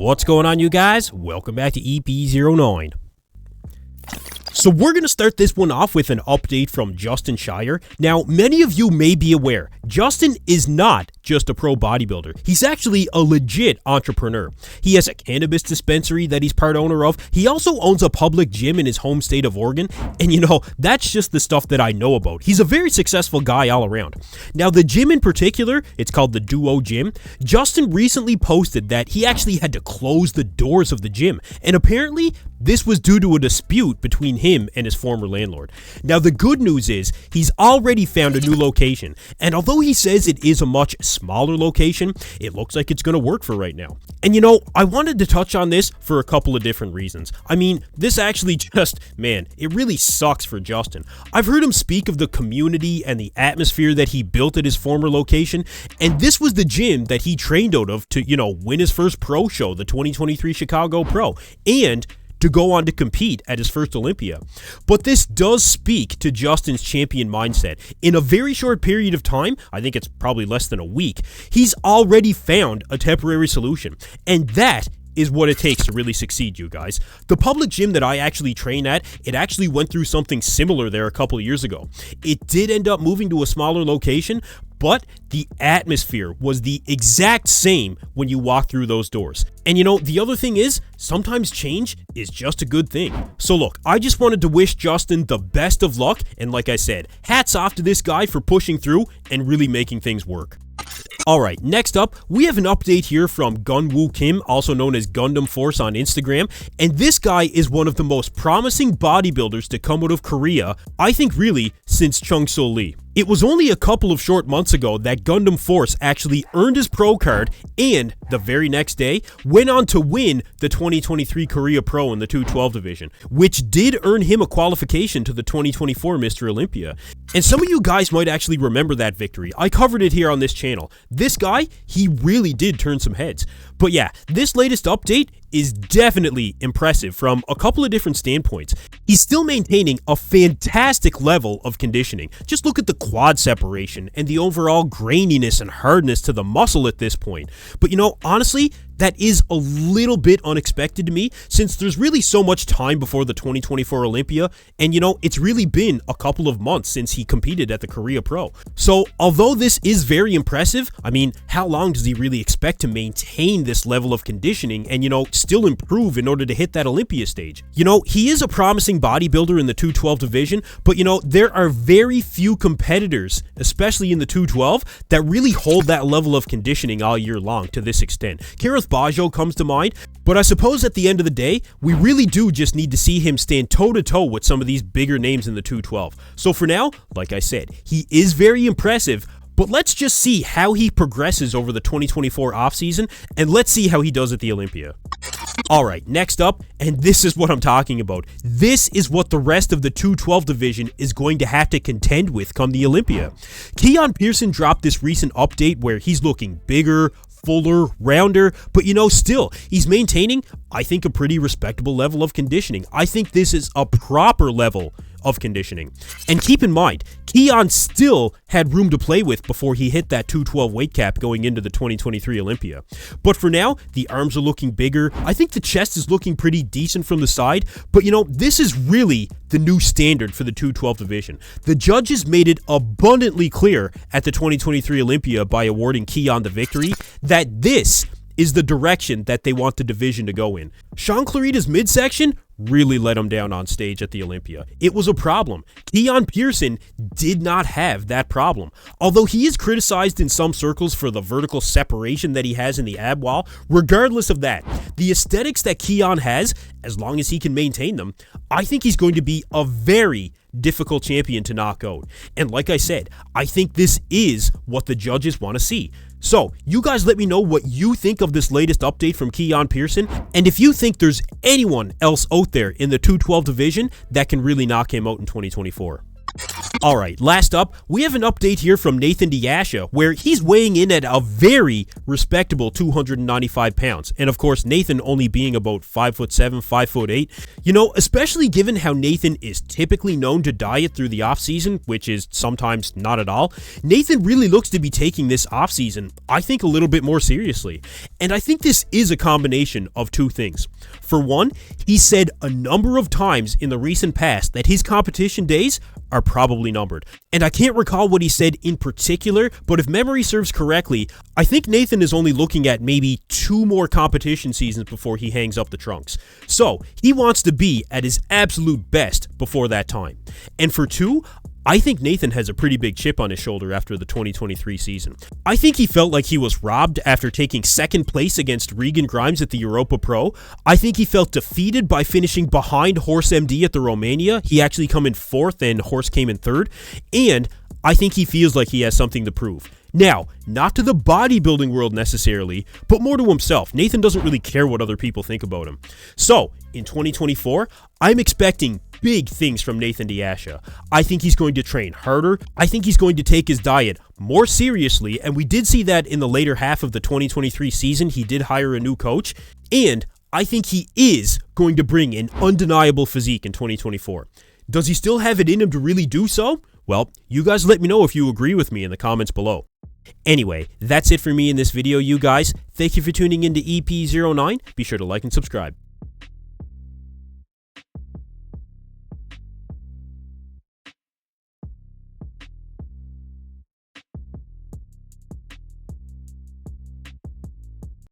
What's going on, you guys? Welcome back to EP09. So we're going to start this one off with an update from Justin Shier. Now, many of you may be aware, Justin is not just a pro bodybuilder. He's actually a legit entrepreneur. He has a cannabis dispensary that he's part owner of. He also owns a public gym in his home state of Oregon. And you know, that's just the stuff that I know about. He's a very successful guy all around. Now, the gym in particular, it's called the Duo Gym. Justin recently posted that he actually had to close the doors of the gym. And apparently, this was due to a dispute between him and his former landlord. Now, the good news is he's already found a new location, and although he says it is a much smaller location, it looks like it's going to work for right now. And you know, I wanted to touch on this for a couple of different reasons. I mean, this actually just, man, it really sucks for Justin. I've heard him speak of the community and the atmosphere that he built at his former location, and this was the gym that he trained out of to, you know, win his first pro show, the 2023 Chicago Pro, and to go on to compete at his first Olympia. But this does speak to Justin's champion mindset. In a very short period of time, I think it's probably less than a week, he's already found a temporary solution. And that is what it takes to really succeed, you guys. The public gym that I actually train at, it actually went through something similar there a couple of years ago. It did end up moving to a smaller location, but the atmosphere was the exact same when you walk through those doors. And you know, the other thing is, sometimes change is just a good thing. So look, I just wanted to wish Justin the best of luck, and like I said, hats off to this guy for pushing through and really making things work. Alright, next up, we have an update here from Gunwoo Kim, also known as Gundamforce on Instagram, and this guy is one of the most promising bodybuilders to come out of Korea, I think really, since Chung So Lee. It was only a couple of short months ago that Gundamforce actually earned his pro card and, the very next day, went on to win the 2023 Korea Pro in the 212 division, which did earn him a qualification to the 2024 Mr. Olympia. And some of you guys might actually remember that victory. I covered it here on this channel. This guy, he really did turn some heads. But yeah, this latest update is definitely impressive from a couple of different standpoints. He's still maintaining a fantastic level of conditioning. Just look at the quad separation and the overall graininess and hardness to the muscle at this point. But you know, honestly, that is a little bit unexpected to me since there's really so much time before the 2024 Olympia, and you know, it's really been a couple of months since he competed at the Korea Pro. So although this is very impressive, I mean, how long does he really expect to maintain this level of conditioning and, you know, still improve in order to hit that Olympia stage? You know, he is a promising bodybuilder in the 212 division, but you know, there are very few competitors, especially in the 212, that really hold that level of conditioning all year long to this extent. Bajo comes to mind, but I suppose at the end of the day, we really do just need to see him stand toe-to-toe with some of these bigger names in the 212. So for now, like I said, he is very impressive, but let's just see how he progresses over the 2024 offseason, and let's see how he does at the Olympia. Alright, next up, and this is what I'm talking about. This is what the rest of the 212 division is going to have to contend with come the Olympia. Keone Pearson dropped this recent update where he's looking bigger, fuller, rounder, but you know, still, he's maintaining, I think, a pretty respectable level of conditioning. I think this is a proper level of conditioning. And keep in mind, Keone still had room to play with before he hit that 212 weight cap going into the 2023 Olympia. But for now, the arms are looking bigger. I think the chest is looking pretty decent from the side, but you know, this is really the new standard for the 212 division. The judges made it abundantly clear at the 2023 Olympia by awarding Keone the victory that this is the direction that they want the division to go in. Sean Clarita's midsection really let him down on stage at the Olympia. It was a problem. Keone Pearson did not have that problem. Although he is criticized in some circles for the vertical separation that he has in the ab wall, regardless of that, the aesthetics that Keone has, as long as he can maintain them, I think he's going to be a very difficult champion to knock out. And like I said, I think this is what the judges want to see. So, you guys let me know what you think of this latest update from Keone Pearson, and if you think there's anyone else out there in the 212 division that can really knock him out in 2024. Alright, last up, we have an update here from Nathan DeAsha, where he's weighing in at a very respectable 295 pounds. And of course, Nathan only being about 5'7", 5'8". You know, especially given how Nathan is typically known to diet through the off-season, which is sometimes not at all, Nathan really looks to be taking this off-season, I think, a little bit more seriously. And I think this is a combination of two things. For one, he said a number of times in the recent past that his competition days are probably numbered. And I can't recall what he said in particular, but if memory serves correctly, I think Nathan is only looking at maybe 2 more competition seasons before he hangs up the trunks. So, he wants to be at his absolute best before that time. And for 2, I think Nathan has a pretty big chip on his shoulder after the 2023 season. I think he felt like he was robbed after taking 2nd place against Regan Grimes at the Europa Pro. I think he felt defeated by finishing behind Horse MD at the Romania. He actually came in 4th and Horse came in 3rd. And I think he feels like he has something to prove. Now, not to the bodybuilding world necessarily, but more to himself. Nathan doesn't really care what other people think about him. So, in 2024, I'm expecting big things from Nathan DeAsha. I think he's going to train harder. I think he's going to take his diet more seriously, and we did see that in the later half of the 2023 season. He did hire a new coach, and I think he is going to bring an undeniable physique in 2024. Does he still have it in him to really do so? Well, you guys let me know if you agree with me in the comments below. Anyway, that's it for me in this video, you guys. Thank you for tuning in to EP09. Be sure to like and subscribe.